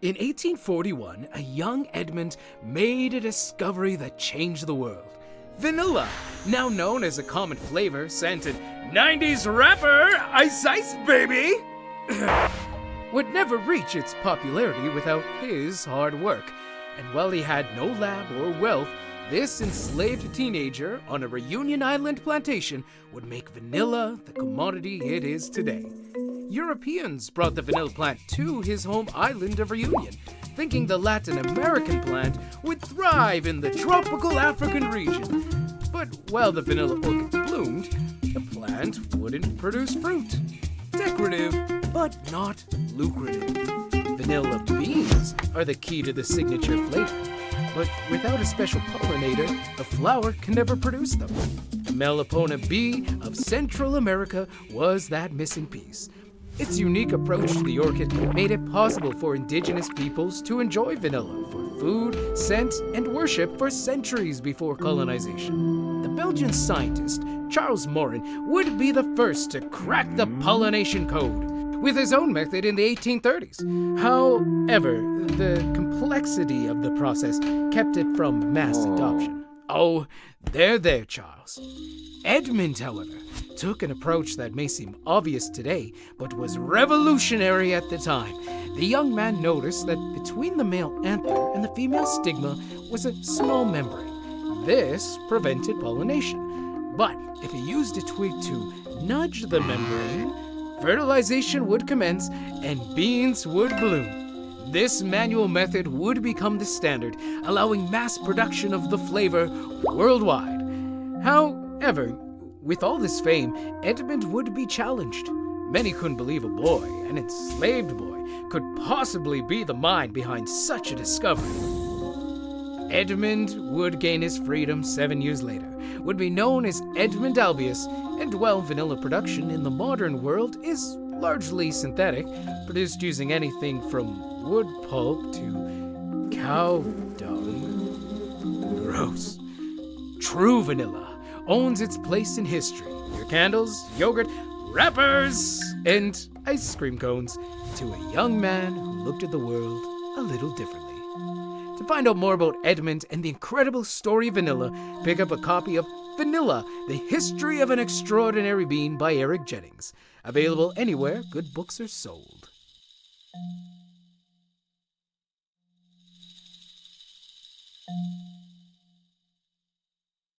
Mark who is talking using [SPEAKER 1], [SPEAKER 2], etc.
[SPEAKER 1] In 1841, a young Edmund made a discovery that changed the world. Vanilla, now known as a common flavor, scented 90s rapper, Ice Ice Baby, would never reach its popularity without his hard work. And while he had no lab or wealth, this enslaved teenager on a Reunion Island plantation would make vanilla the commodity it is today. Europeans brought the vanilla plant to his home island of Reunion, thinking the Latin American plant would thrive in the tropical African region. But while the vanilla orchid bloomed, the plant wouldn't produce fruit. Decorative, but not lucrative. Vanilla beans are the key to the signature flavor, but without a special pollinator, the flower can never produce them. The Melipona bee of Central America was that missing piece. Its unique approach to the orchid made it possible for indigenous peoples to enjoy vanilla for food, scent, and worship for centuries before colonization. The Belgian scientist Charles Morin would be the first to crack the pollination code with his own method in the 1830s. However, the complexity of the process kept it from mass adoption. Oh, there, Charles. Edmund, however, took an approach that may seem obvious today, but was revolutionary at the time. The young man noticed that between the male anther and the female stigma was a small membrane. This prevented pollination. But if he used a twig to nudge the membrane, fertilization would commence and beans would bloom. This manual method would become the standard, allowing mass production of the flavor worldwide. However, with all this fame, Edmund would be challenged. Many couldn't believe a boy, an enslaved boy, could possibly be the mind behind such a discovery. Edmund would gain his freedom 7 years later, would be known as Edmund Albius, and while vanilla production in the modern world is largely synthetic, produced using anything from wood pulp to cow dung. Gross. True vanilla owns its place in history. Your candles, yogurt, wrappers, and ice cream cones to a young man who looked at the world a little differently. To find out more about Edmund and the incredible story of vanilla, pick up a copy of Vanilla, The History of an Extraordinary Bean by Eric Jennings. Available anywhere good books are sold.